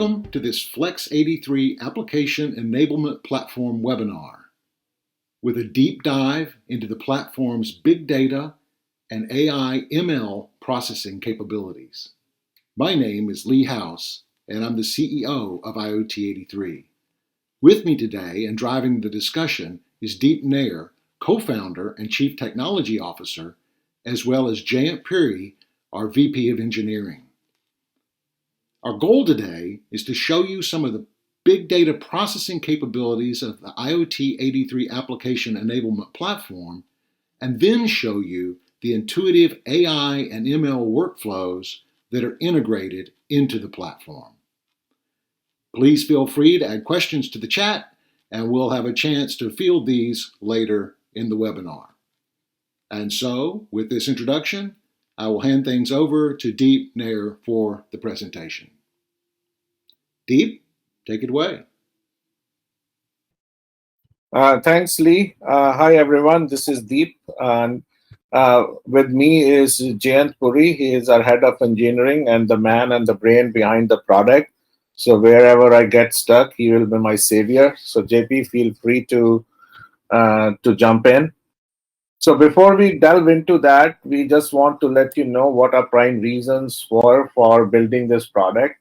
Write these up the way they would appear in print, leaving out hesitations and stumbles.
Welcome to this Flex83 Application Enablement Platform webinar with a deep dive into the platform's big data and AI ML processing capabilities. My name is Lee House, and I'm the CEO of IoT83. With me today and driving the discussion is Deep Nair, co-founder and chief technology officer, as well as Jayant Puri, our VP of engineering. Our goal today is to show you some of the big data processing capabilities of the IoT83 Application Enablement Platform, and then show you the intuitive AI and ML workflows that are integrated into the platform. Please feel free to add questions to the chat, and we'll have a chance to field these later in the webinar. And so, with this introduction, I will hand things over to Deep Nair for the presentation. Deep, take it away. Thanks, Lee. Hi, everyone. This is Deep. And with me is Jayant Puri. He is our head of engineering and the man and the brain behind the product. So wherever I get stuck, he will be my savior. So JP, feel free to jump in. So before we delve into that, we just want to let you know what our prime reasons were for building this product.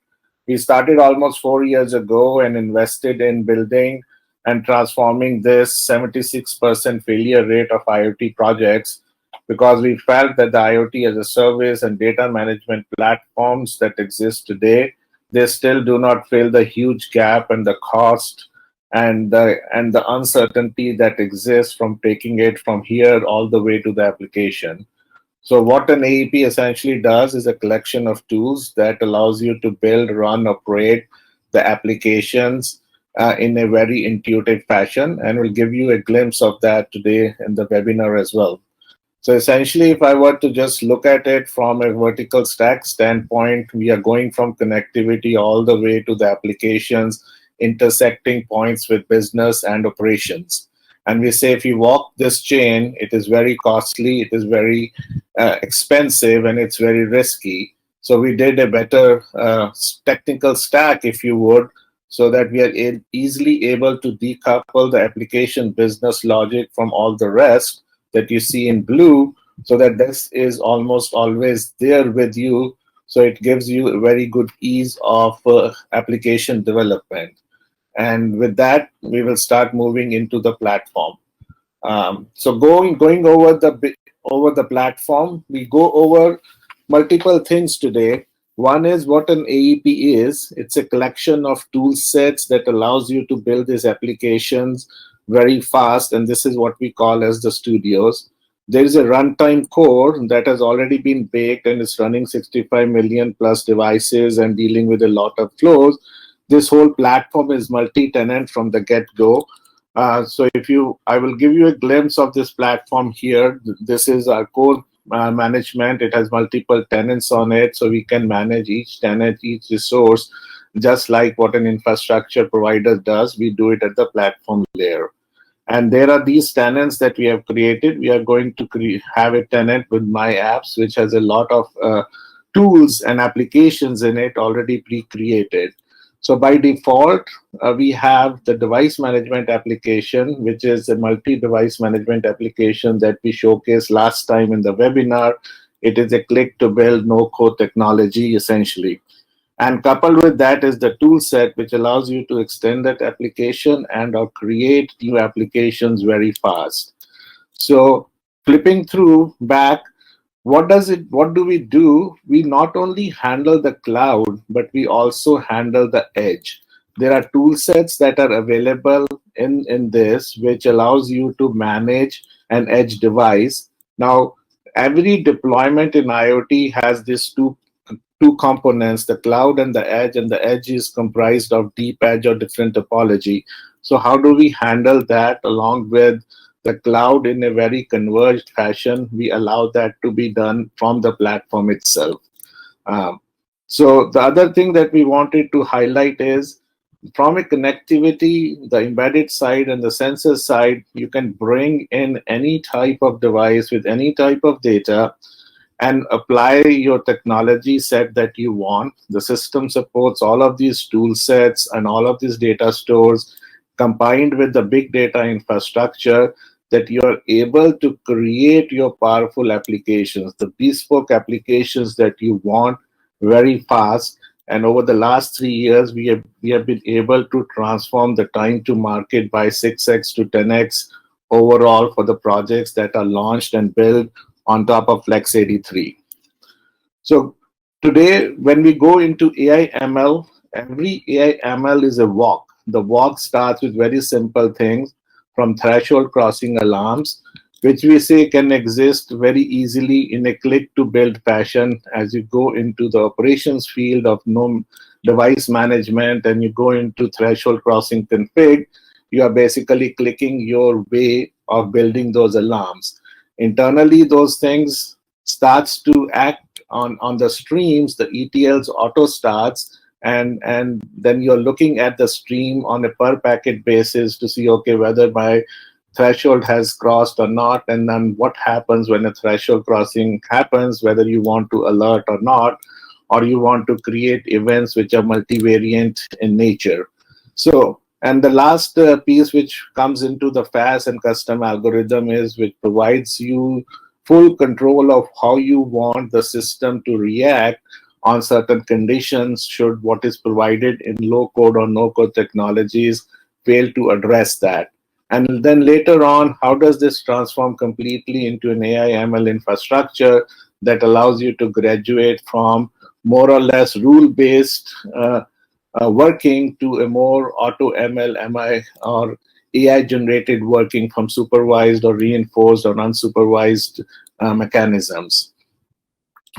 We started almost 4 years ago and invested in building and transforming this 76% failure rate of IoT projects because we felt that the IoT as a service and data management platforms that exist today, they still do not fill the huge gap and the cost and the uncertainty that exists from taking it from here all the way to the application. So what an AEP essentially does is a collection of tools that allows you to build, run, operate the applications in a very intuitive fashion, and we'll give you a glimpse of that today in the webinar as well. So essentially, if I were to just look at it from a vertical stack standpoint, we are going from connectivity all the way to the applications, intersecting points with business and operations. And we say if you walk this chain, it is very costly, it is very expensive, and it's very risky. So we did a better technical stack, if you would, so that we are easily able to decouple the application business logic from all the rest that you see in blue, so that this is almost always there with you. So it gives you a very good ease of application development. And with that, we will start moving into the platform. So going over the platform, we go over multiple things today. One is what an AEP is. It's a collection of tool sets that allows you to build these applications very fast, and this is what we call as the studios. There is a runtime core that has already been baked and is running 65 million plus devices and dealing with a lot of flows. This whole platform is multi-tenant from the get-go. So I will give you a glimpse of this platform here. This is our core management. It has multiple tenants on it, so we can manage each tenant, each resource, just like what an infrastructure provider does. We do it at the platform layer. And there are these tenants that we have created. We are going to have a tenant with My Apps, which has a lot of tools and applications in it already pre-created. So by default, we have the device management application, which is a multi-device management application that we showcased last time in the webinar. It is a click-to-build, no-code technology, essentially. And coupled with that is the tool set, which allows you to extend that application and or create new applications very fast. So flipping through back, what do we do? We not only handle the cloud, but we also handle the edge. There are tool sets that are available in this, which allows you to manage an edge device. Now, every deployment in IoT has these two components, the cloud and the edge is comprised of deep edge or different topology. So how do we handle that along with the cloud in a very converged fashion? We allow that to be done from the platform itself. So the other thing that we wanted to highlight is from a connectivity, the embedded side and the sensor side, you can bring in any type of device with any type of data, and apply your technology set that you want. The system supports all of these tool sets and all of these data stores combined with the big data infrastructure, that you are able to create your powerful applications, the bespoke applications that you want very fast. And over the last 3 years, we have been able to transform the time to market by 6x to 10x overall for the projects that are launched and built on top of Flex 83. So today, when we go into AI ML, every AI ML is a walk. The walk starts with very simple things from threshold crossing alarms, which we say can exist very easily in a click to build fashion. As you go into the operations field of no device management and you go into threshold crossing config, you are basically clicking your way of building those alarms. Internally, those things starts to act on the streams, the ETLs auto starts, and then you're looking at the stream on a per packet basis to see, okay, whether my threshold has crossed or not, and then what happens when a threshold crossing happens, whether you want to alert or not, or you want to create events which are multivariant in nature. So, and the last piece which comes into the fast and custom algorithm is which provides you full control of how you want the system to react on certain conditions should what is provided in low code or no code technologies fail to address that. And then later on, how does this transform completely into an AI ML infrastructure that allows you to graduate from more or less rule-based working to a more auto ML, MI, or AI generated working from supervised or reinforced or unsupervised mechanisms.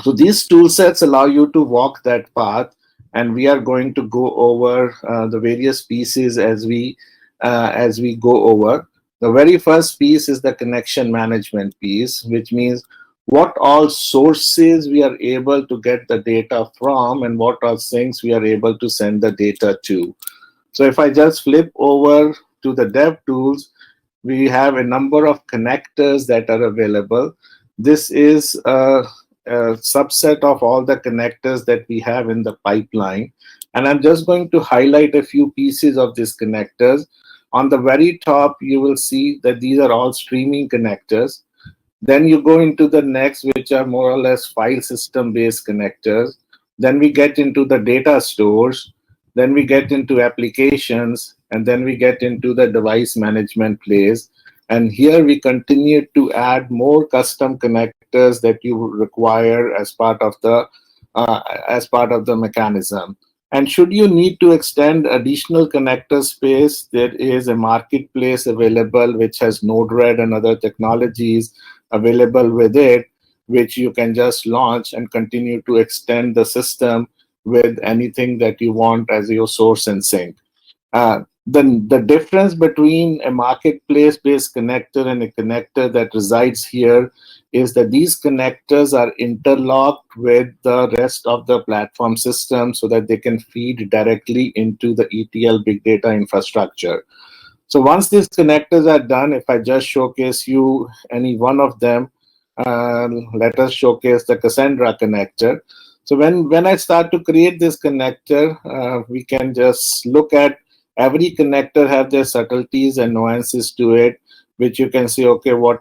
So these tool sets allow you to walk that path, and we are going to go over the various pieces as we go over. The very first piece is the connection management piece, which means what all sources we are able to get the data from and what all things we are able to send the data to. So if I just flip over to the dev tools, we have a number of connectors that are available. This is a subset of all the connectors that we have in the pipeline. And I'm just going to highlight a few pieces of these connectors. On the very top, you will see that these are all streaming connectors. Then you go into the next, which are more or less file system based connectors. Then we get into the data stores. Then we get into applications, and then we get into the device management place. And here we continue to add more custom connectors that you require as part of the mechanism. And should you need to extend additional connector space, there is a marketplace available which has Node-RED and other technologies available with it, which you can just launch and continue to extend the system with anything that you want as your source and sink. The difference between a marketplace-based connector and a connector that resides here is that these connectors are interlocked with the rest of the platform system so that they can feed directly into the ETL big data infrastructure. So once these connectors are done, if I just showcase you any one of them, let us showcase the Cassandra connector. So when I start to create this connector, we can just look at every connector have their subtleties and nuances to it, which you can see, okay, what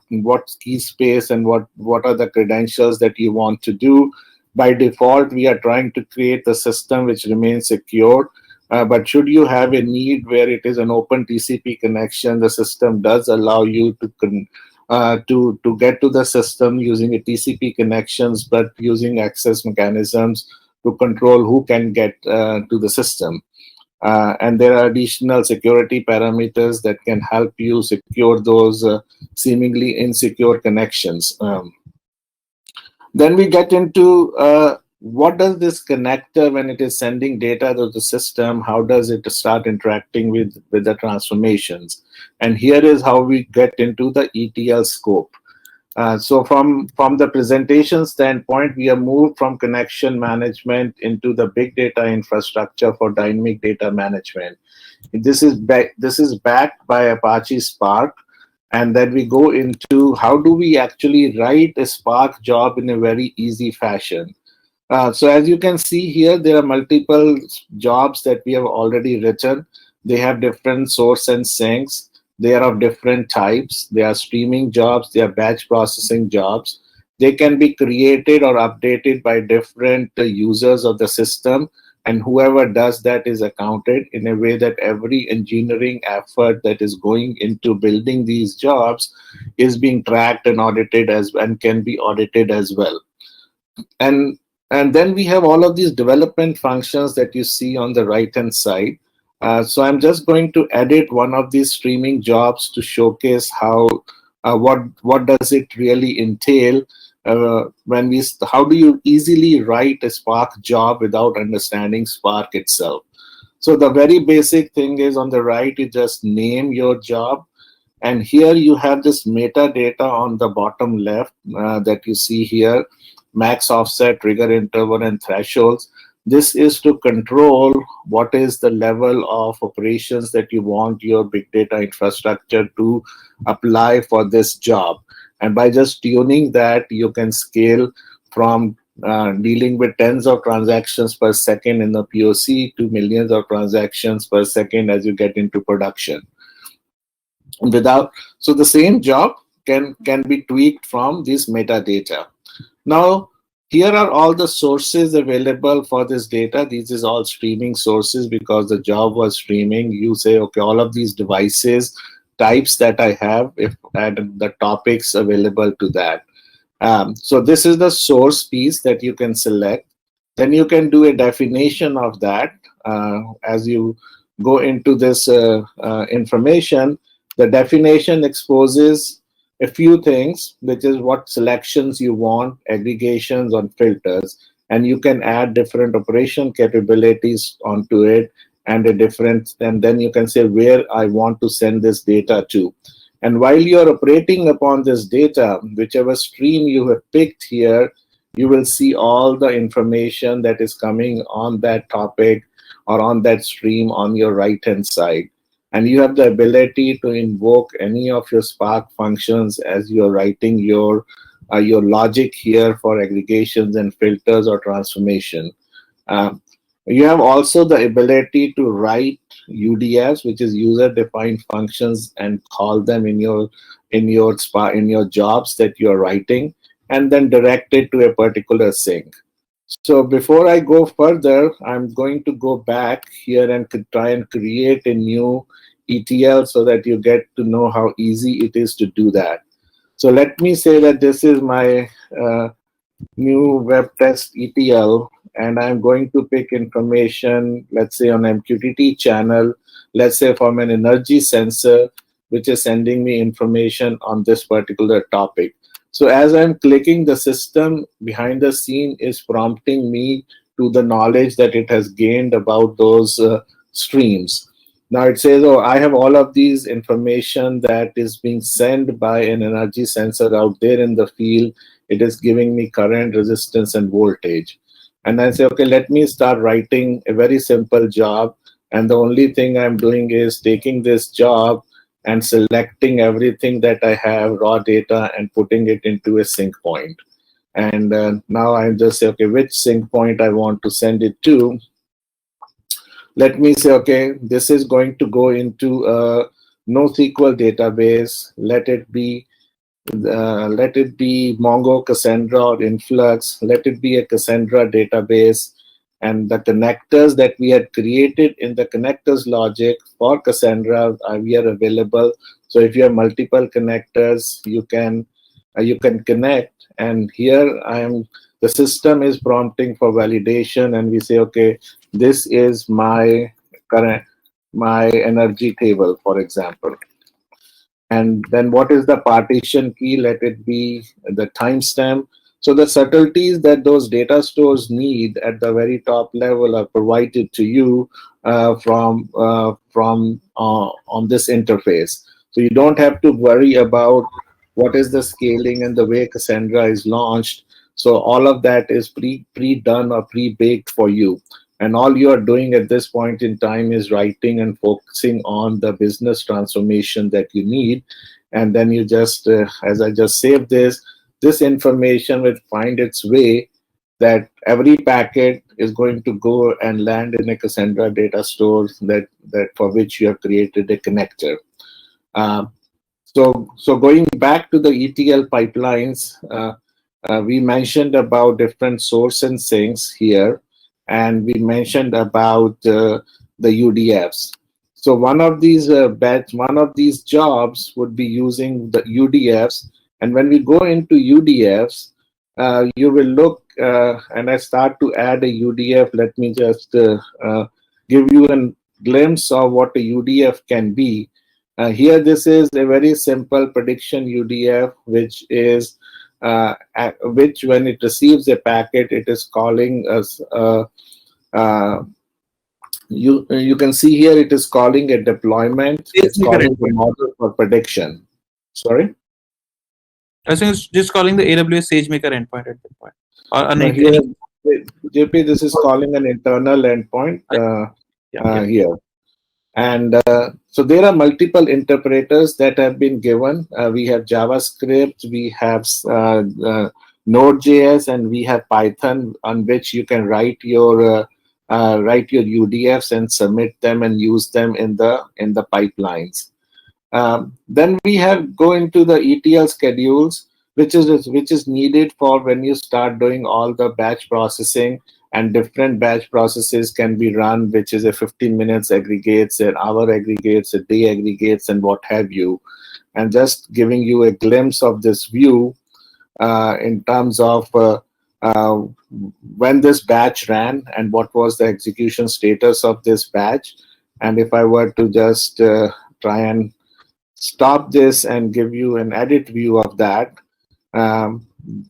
key space and what are the credentials that you want to do. By default, we are trying to create the system which remains secure. But should you have a need where it is an open TCP connection, the system does allow you to get to the system using a TCP connections, but using access mechanisms to control who can get to the system. And there are additional security parameters that can help you secure those seemingly insecure connections. Then we get into what does this connector, when it is sending data to the system, how does it start interacting with the transformations? And here is how we get into the ETL scope. So from the presentation standpoint, we have moved from connection management into the big data infrastructure for dynamic data management. This is backed by Apache Spark. And then we go into how do we actually write a Spark job in a very easy fashion. So as you can see here, there are multiple jobs that we have already written. They have different source and sinks. They are of different types. They are streaming jobs. They are batch processing jobs. They can be created or updated by different users of the system, and whoever does that is accounted in a way that every engineering effort that is going into building these jobs is being tracked and audited as and can be audited as well. and and then we have all of these development functions that you see on the right hand side. So I'm just going to edit one of these streaming jobs to showcase how what does it really entail when we how do you easily write a Spark job without understanding Spark itself. So the very basic thing is on the right, you just name your job. And here you have this metadata on the bottom left that you see here: max offset, trigger interval, and thresholds. This is to control what is the level of operations that you want your big data infrastructure to apply for this job. And by just tuning that, you can scale from dealing with tens of transactions per second in the POC to millions of transactions per second as you get into production. Without So the same job can be tweaked from this metadata. Now here are all the sources available for this data. These is all streaming sources because the job was streaming. You say, okay, all of these devices types that I have, if add the topics available to that. So this is the source piece that you can select. Then you can do a definition of that. As you go into this information, the definition exposes a few things, which is what selections you want, aggregations on filters, and you can add different operation capabilities onto it, and then you can say where I want to send this data to. And while you are operating upon this data, whichever stream you have picked here, you will see all the information that is coming on that topic or on that stream on your right hand side. And you have the ability to invoke any of your Spark functions as you're writing your logic here for aggregations and filters or transformation. Um, you have also the ability to write UDFs, which is user-defined functions, and call them in your jobs that you're writing, and then direct it to a particular sink. So before I go further, I'm going to go back here and try and create a new ETL so that you get to know how easy it is to do that. So let me say that this is my new web test ETL, and I'm going to pick information, let's say on MQTT channel, let's say from an energy sensor, which is sending me information on this particular topic. So as I'm clicking, the system behind the scene is prompting me to the knowledge that it has gained about those streams. Now it says, oh, I have all of these information that is being sent by an energy sensor out there in the field. It is giving me current, resistance, and voltage. And I say, okay, let me start writing a very simple job. And the only thing I'm doing is taking this job and selecting everything that I have, raw data, and putting it into a sync point. And now I just say, okay, which sync point I want to send it to. Let me say, okay, this is going to go into a NoSQL database. Let it be Mongo, Cassandra, or Influx. Let it be a Cassandra database. And the connectors that we had created in the connectors logic for Cassandra we are available. So if you have multiple connectors, you can connect. And here the system is prompting for validation, and we say, okay, this is my energy table, for example. And then what is the partition key? Let it be the timestamp. So the subtleties that those data stores need at the very top level are provided to you from on this interface. So you don't have to worry about what is the scaling and the way Cassandra is launched. So all of that is pre-done or pre-baked for you. And all you are doing at this point in time is writing and focusing on the business transformation that you need. and then you just, as I just saved this information will find its way that every packet is going to go and land in a Cassandra data store that for which you have created a connector. So going back to the ETL pipelines, we mentioned about different source and sinks here, and we mentioned about the UDFs. So one of these jobs would be using the UDFs, and when we go into UDFs, you will look, and I start to add a UDF. Let me just give you a glimpse of what a UDF can be. Here, this is a very simple prediction UDF, which is which, when it receives a packet, it is calling us. You can see here it is calling a deployment. It's calling the model for prediction. Sorry. I think it's just calling the AWS SageMaker endpoint at that point. Or No, here, JP, this is calling an internal endpoint here. And so there are multiple interpreters that have been given. We have JavaScript, we have Node.js, and we have Python, on which you can write your UDFs and submit them and use them in the pipelines. Then we go into the ETL schedules, which is needed for when you start doing all the batch processing, and different batch processes can be run, which is a 15 minutes aggregates, an hour aggregates, a day aggregates, and what have you. And just giving you a glimpse of this view in terms of when this batch ran and what was the execution status of this batch. And if I were to just try and stop this and give you an edit view of that,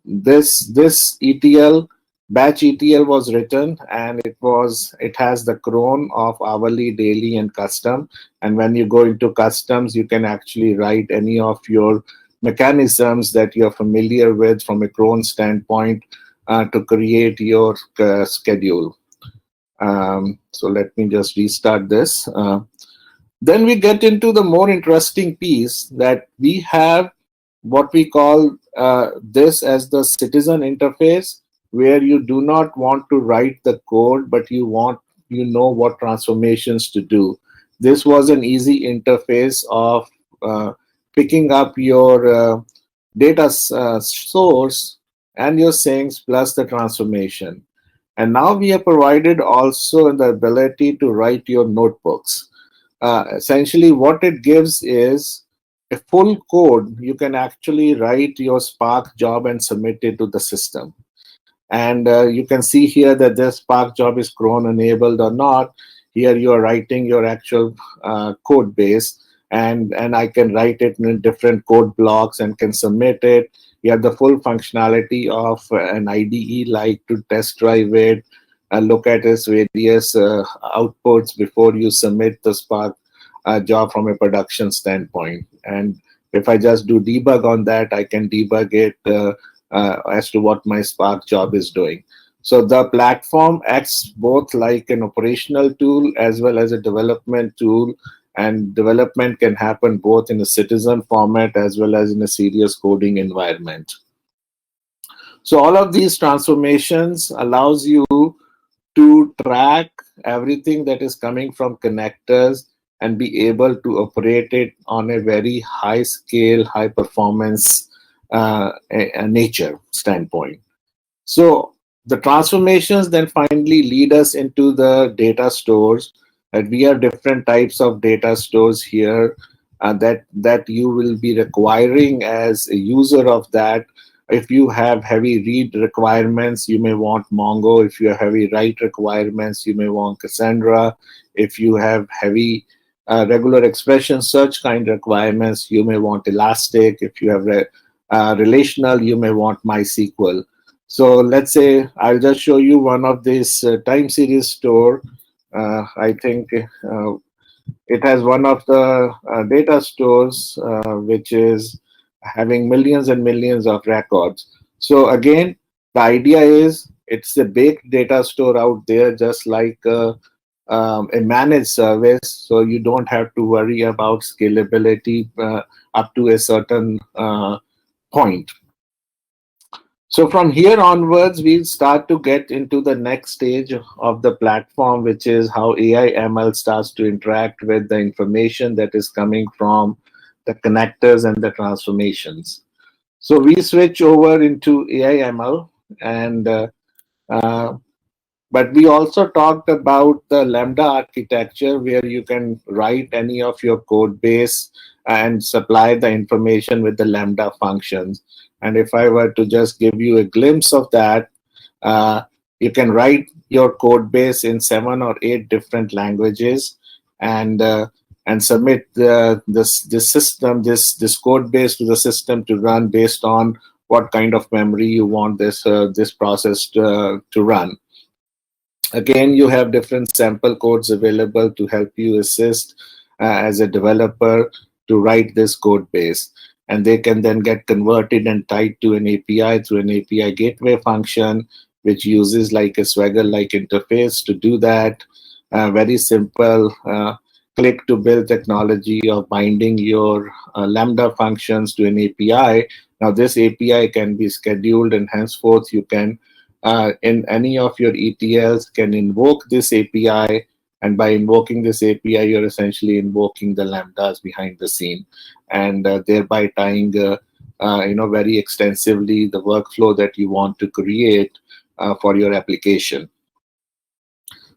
this ETL batch ETL was written, and it has the cron of hourly, daily, and custom. And when you go into customs, you can actually write any of your mechanisms that you're familiar with from a cron standpoint to create your schedule. So let me just restart this. Then we get into the more interesting piece, that we have what we call this as the citizen interface, where you do not want to write the code, but you know what transformations to do. This was an easy interface of picking up your data source and your sinks plus the transformation. And now we have provided also the ability to write your notebooks. Essentially, what it gives is a full code. You can actually write your Spark job and submit it to the system. And you can see here that this Spark job is cron enabled or not. Here you are writing your actual code base, and I can write it in different code blocks and can submit it. You have the full functionality of an IDE, like to test drive it, look at its various outputs before you submit the Spark job from a production standpoint. And if I just do debug on that, I can debug it as to what my Spark job is doing. So the platform acts both like an operational tool as well as a development tool, and development can happen both in a citizen format as well as in a serious coding environment. So all of these transformations allows you to track everything that is coming from connectors and be able to operate it on a very high scale, high performance nature standpoint. So the transformations then finally lead us into the data stores. And we have different types of data stores here that you will be requiring as a user of that. If you have heavy read requirements, you may want Mongo. If you have heavy write requirements, you may want Cassandra. If you have heavy regular expression search kind requirements, you may want Elastic. If you have relational, you may want MySQL. So let's say I'll just show you one of these time series store. I think it has one of the data stores which is having millions and millions of records. So again, the idea is it's a big data store out there, just like a managed service, so you don't have to worry about scalability up to a certain point. So from here onwards, we'll start to get into the next stage of the platform, which is how AI ML starts to interact with the information that is coming from the connectors and the transformations. So we switch over into AI ML, and uh, but we also talked about the Lambda architecture, where you can write any of your code base and supply the information with the Lambda functions. And if I were to just give you a glimpse of that, uh, you can write your code base in 7 or 8 different languages, and submit this code base to the system to run based on what kind of memory you want this process to run. Again, you have different sample codes available to help you assist as a developer to write this code base. And they can then get converted and tied to an API through an API gateway function, which uses like a Swagger-like interface to do that. Very simple click to build technology of binding your Lambda functions to an API. Now, this API can be scheduled, and henceforth you can in any of your ETLs can invoke this API, and by invoking this API, you're essentially invoking the lambdas behind the scene, and thereby tying, very extensively the workflow that you want to create for your application.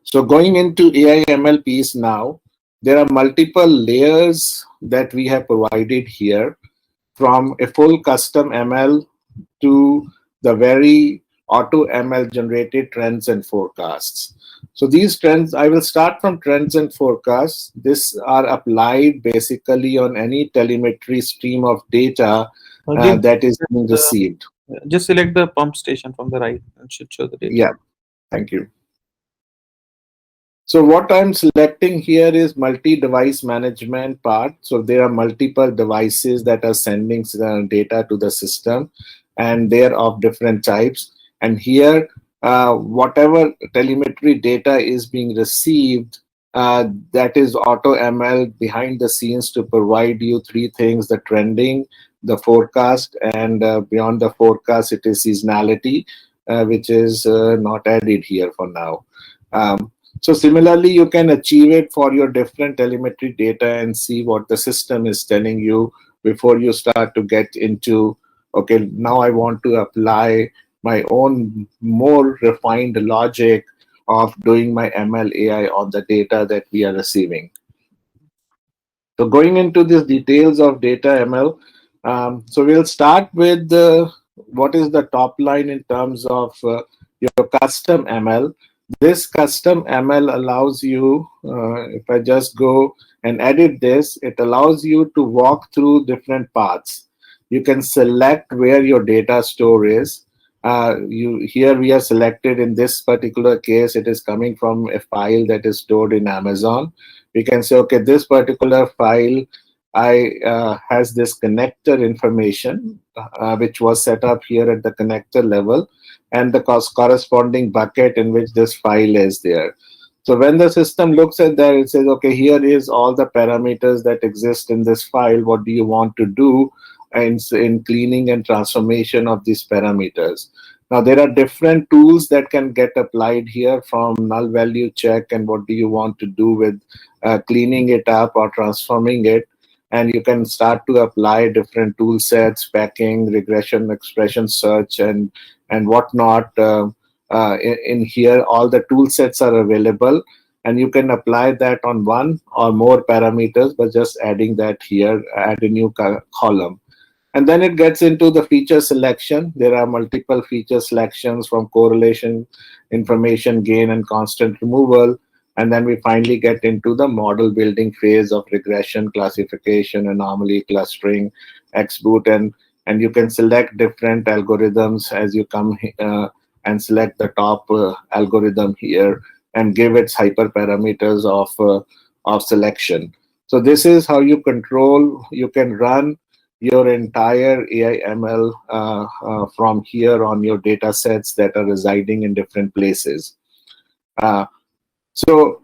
So going into AI ML piece now, there are multiple layers that we have provided here, from a full custom ML to the very auto ML generated trends and forecasts. So these trends, I will start from trends and forecasts. These are applied basically on any telemetry stream of data that is being received. Just select the pump station from the right and should show the data. Yeah, thank you. So what I'm selecting here is multi-device management part. So there are multiple devices that are sending data to the system, and they're of different types. And here, whatever telemetry data is being received, that is auto ML behind the scenes to provide you 3 things: the trending, the forecast, and beyond the forecast, it is seasonality, which is not added here for now. So similarly, you can achieve it for your different telemetry data and see what the system is telling you before you start to get into, okay, now I want to apply my own more refined logic of doing my ML AI on the data that we are receiving. So going into these details of data ML, so we'll start with what is the top line in terms of your custom ML. This custom ML allows you, if I just go and edit this, it allows you to walk through different paths. You can select where your data store is. Here we are selected in this particular case, it is coming from a file that is stored in Amazon. We can say, okay, this particular file has this connector information, which was set up here at the connector level, and the corresponding bucket in which this file is there. So when the system looks at that, it says, okay, here is all the parameters that exist in this file. What do you want to do in cleaning and transformation of these parameters? Now, there are different tools that can get applied here, from null value check and what do you want to do with cleaning it up or transforming it. And you can start to apply different tool sets, packing, regression, expression search, and whatnot. In here, all the tool sets are available, and you can apply that on one or more parameters by just adding that here, add a new column. And then it gets into the feature selection. There are multiple feature selections, from correlation, information gain, and constant removal. And then we finally get into the model building phase of regression, classification, anomaly, clustering, XBoot, and you can select different algorithms as you come and select the top algorithm here and give its hyperparameters of selection. So this is how you control, you can run your entire AI ML from here on your data sets that are residing in different places. So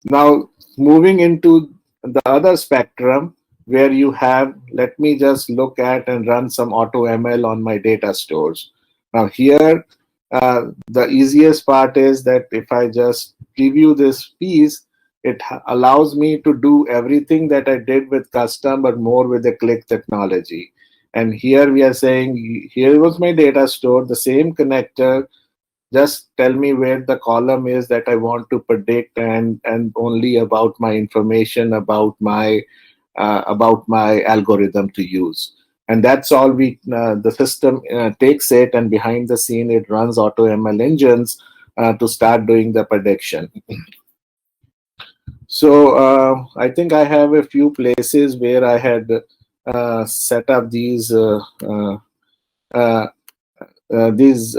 Now, moving into the other spectrum where you have, let me just look at and run some auto ML on my data stores. Now, here, the easiest part is that if I just preview this piece, it allows me to do everything that I did with custom, but more with the click technology. And here we are saying, here was my data store, the same connector, just tell me where the column is that I want to predict, and only about my information about my algorithm to use. And that's all the system takes it, and behind the scene it runs auto ML engines to start doing the prediction. So I think I have a few places where I had set up uh, these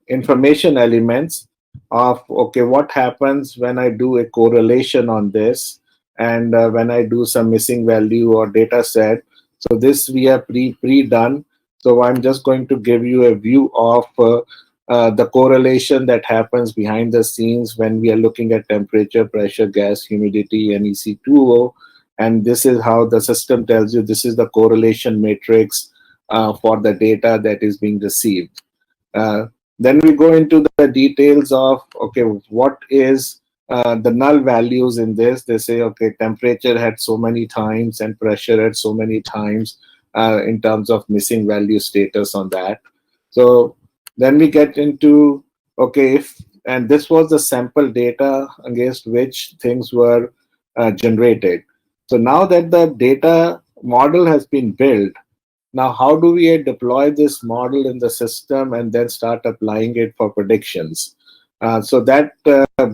information elements of, okay, what happens when I do a correlation on this, and when I do some missing value or data set. So this we have pre-done. So I'm just going to give you a view of the correlation that happens behind the scenes when we are looking at temperature, pressure, gas, humidity, and EC2O. And this is how the system tells you this is the correlation matrix for the data that is being received. Then we go into the details of, okay, what is the null values in this. They say, okay, temperature had so many times and pressure had so many times in terms of missing value status on that. So then we get into, okay, and this was the sample data against which things were generated. So now that the data model has been built, now, how do we deploy this model in the system and then start applying it for predictions? So that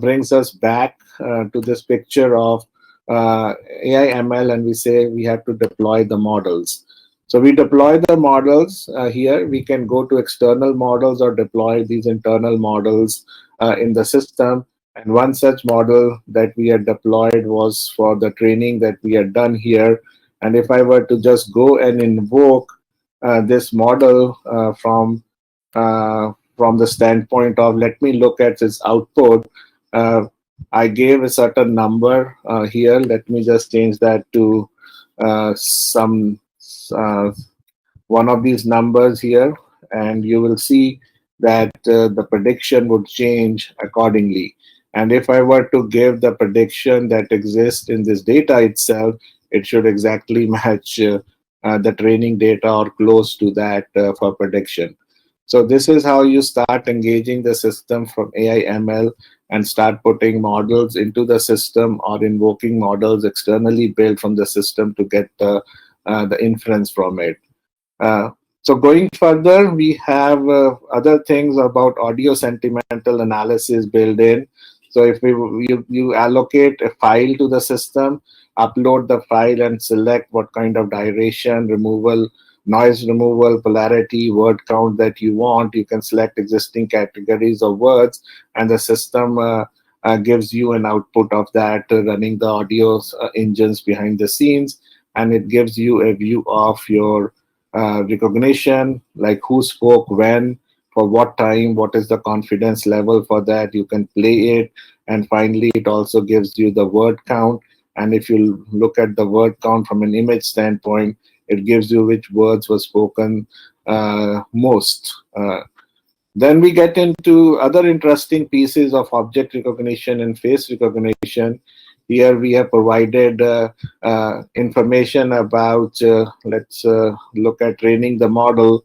brings us back to this picture of AI ML, and we say we have to deploy the models. So we deploy the models here. We can go to external models or deploy these internal models in the system. And one such model that we had deployed was for the training that we had done here. And if I were to just go and invoke this model from the standpoint of, let me look at its output, I gave a certain number here. Let me just change that to some one of these numbers here, and you will see that the prediction would change accordingly. And if I were to give the prediction that exists in this data itself, it should exactly match the training data or close to that for prediction. So this is how you start engaging the system from AI ML and start putting models into the system or invoking models externally built from the system to get the inference from it. So going further, we have other things about audio sentimental analysis built in. So if you allocate a file to the system, upload the file and select what kind of duration, removal, noise removal, polarity, word count that you want. You can select existing categories of words, and the system gives you an output of that running the audio engines behind the scenes, and it gives you a view of your recognition, like who spoke when, for what time, what is the confidence level for that. You can play it, and finally it also gives you the word count. And if you look at the word count from an image standpoint, it gives you which words were spoken most. Then we get into other interesting pieces of object recognition and face recognition. Here we have provided information about, let's look at training the model.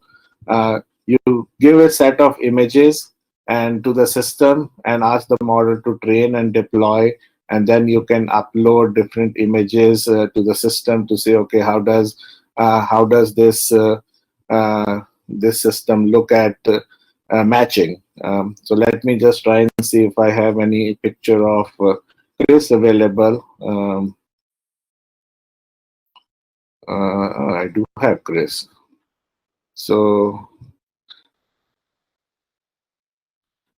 You give a set of images and to the system and ask the model to train and deploy, and then you can upload different images to the system to say, okay, how does this system look at matching. So let me just try and see if I have any picture of Chris available. I do have Chris. So,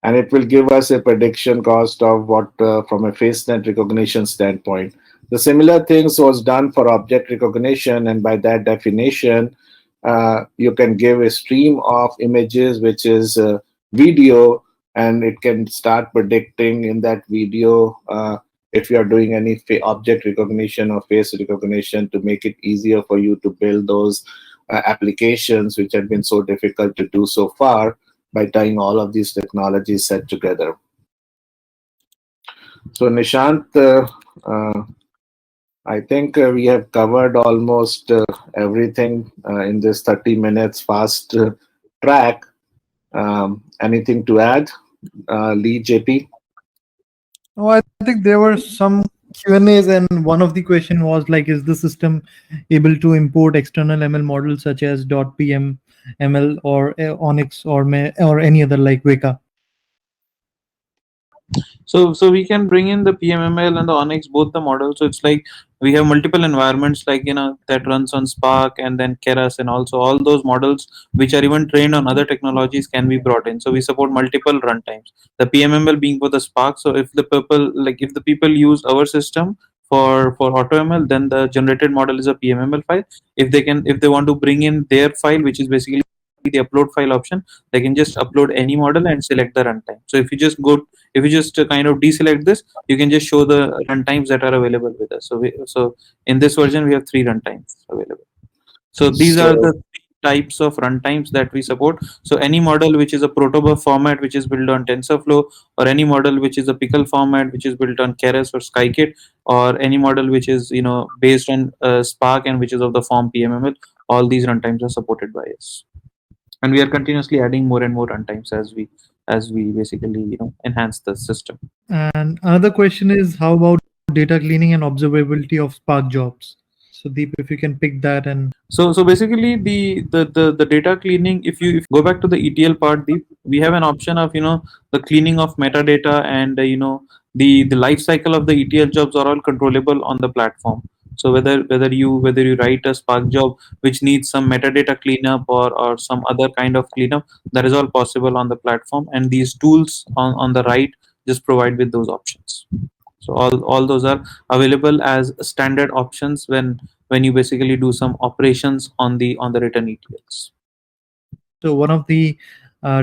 and it will give us a prediction cost of what from a face net recognition standpoint. The similar things was done for object recognition, and by that definition, you can give a stream of images, which is video, and it can start predicting in that video if you are doing any object recognition or face recognition, to make it easier for you to build those applications which have been so difficult to do so far, by tying all of these technologies set together. So Nishant, I think we have covered almost everything in this 30 minutes fast track. Anything to add, Lee, JP? Oh, I think there were some Q&As, and one of the question was like, is the system able to import external ML models such as .pm ML or Onyx or or any other like Weka? So we can bring in the PMML and the Onyx, both the models. So it's like we have multiple environments, like that runs on Spark and then Keras, and also all those models which are even trained on other technologies can be brought in. So we support multiple runtimes. The PMML being for the Spark. So if the people use our system for AutoML, then the generated model is a PMML file. If they want to bring in their file, which is basically the upload file option, they can just upload any model and select the runtime. So if you just kind of deselect this, you can just show the runtimes that are available with us. So in this version we have 3 runtimes available. So these are So the 3 types of runtimes that we support. So any model which is a protobuf format which is built on TensorFlow, or any model which is a pickle format which is built on Keras or Skykit, or any model which is based on Spark and which is of the form PMML, all these runtimes are supported by us, and we are continuously adding more and more runtimes as we basically enhance the system. And another question is, how about data cleaning and observability of Spark jobs? So Deep, if you can pick that. And So basically the data cleaning, if you go back to the ETL part, we have an option of the cleaning of metadata, and the life cycle of the ETL jobs are all controllable on the platform. So whether you write a Spark job which needs some metadata cleanup, or some other kind of cleanup, that is all possible on the platform, and these tools on the right just provide with those options. So all those are available as standard options when you basically do some operations on the written ETLs. so one of the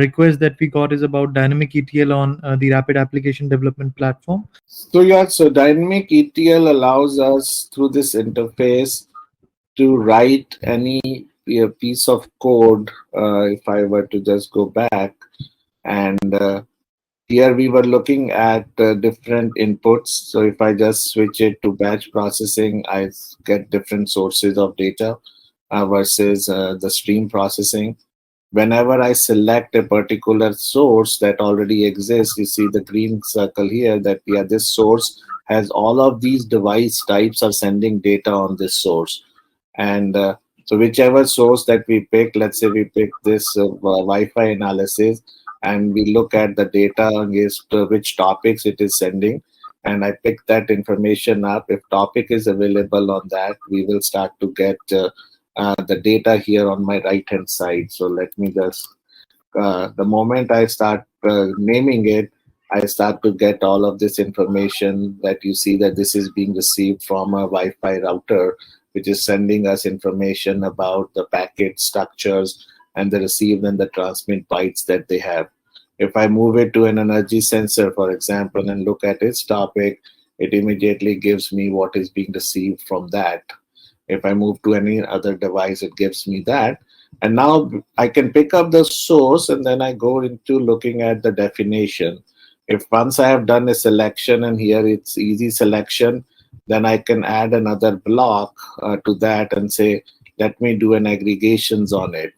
requests that we got is about dynamic ETL on the rapid application development platform. So yeah, so dynamic ETL allows us through this interface to write any piece of code. If I were to just go back, and here we were looking at different inputs. So if I just switch it to batch processing, I get different sources of data versus the stream processing. Whenever I select a particular source that already exists, you see the green circle here, that yeah, this source has all of these device types are sending data on this source. And so whichever source that we pick, let's say we pick this Wi-Fi analysis, and we look at the data against which topics it is sending, and I pick that information up. If topic is available on that, we will start to get the data here on my right hand side. So let me just the moment I start naming it, I start to get all of this information that you see that this is being received from a Wi-Fi router, which is sending us information about the packet structures and the receive and the transmit bytes that they have. If I move it to an energy sensor, for example, and look at its topic, it immediately gives me what is being received from that. If I move to any other device, it gives me that. And now I can pick up the source, and then I go into looking at the definition. If once I have done a selection, and here it's easy selection, then I can add another block to that and say, let me do an aggregations on it.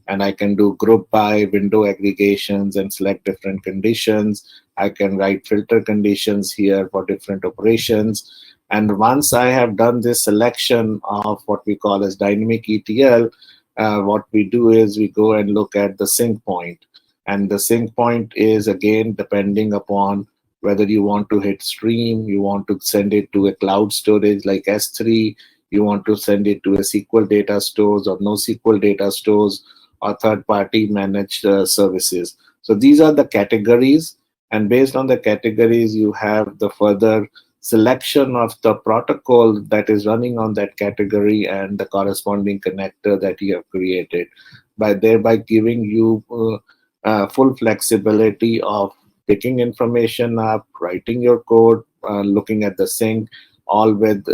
And I can do group by window aggregations and select different conditions. I can write filter conditions here for different operations. And once I have done this selection of what we call as dynamic ETL, what we do is we go and look at the sync point. And the sync point is, again, depending upon whether you want to hit stream, you want to send it to a cloud storage like S3, you want to send it to a SQL data stores or NoSQL data stores, or third-party managed services. So these are the categories. And based on the categories, you have the further selection of the protocol that is running on that category and the corresponding connector that you have created, by thereby giving you full flexibility of picking information up, writing your code, looking at the sync, all with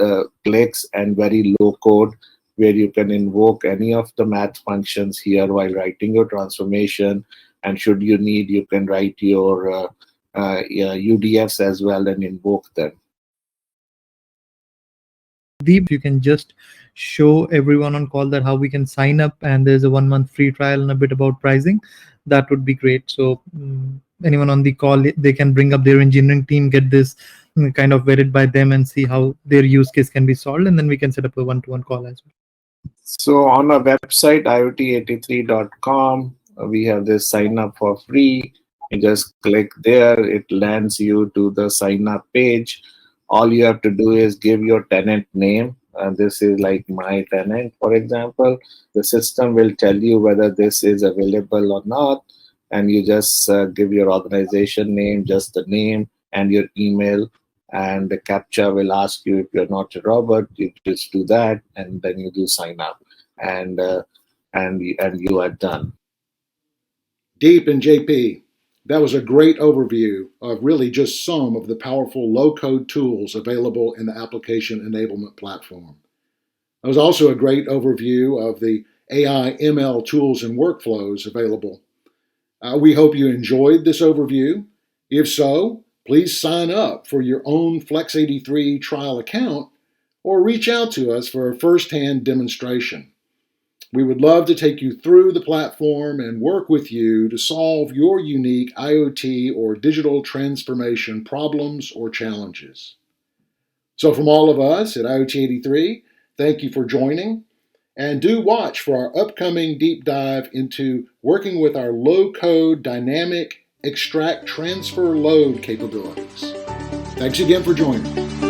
clicks and very low code, where you can invoke any of the math functions here while writing your transformation. And should you need, you can write your UDFs as well and invoke them. Deep, you can just show everyone on call that how we can sign up, and there's a 1 month free trial and a bit about pricing. That would be great. So anyone on the call, they can bring up their engineering team, get this kind of vetted by them, and see how their use case can be solved, and then we can set up a one-to-one call as well. So on our website, IoT83.com, we have this sign up for free. You just click there, it lands you to the sign up page. All you have to do is give your tenant name. This is like my tenant, for example. The system will tell you whether this is available or not. And you just give your organization name, just the name, and your email. And the CAPTCHA will ask you if you're not a robot. You just do that, and then you do sign up, and you are done. Deep and JP, that was a great overview of really just some of the powerful low-code tools available in the application enablement platform. That was also a great overview of the AI ML tools and workflows available. We hope you enjoyed this overview. If so, please sign up for your own Flex83 trial account or reach out to us for a first-hand demonstration. We would love to take you through the platform and work with you to solve your unique IoT or digital transformation problems or challenges. So from all of us at IoT83, thank you for joining, and do watch for our upcoming deep dive into working with our low-code dynamic extract transfer load capabilities. Thanks again for joining.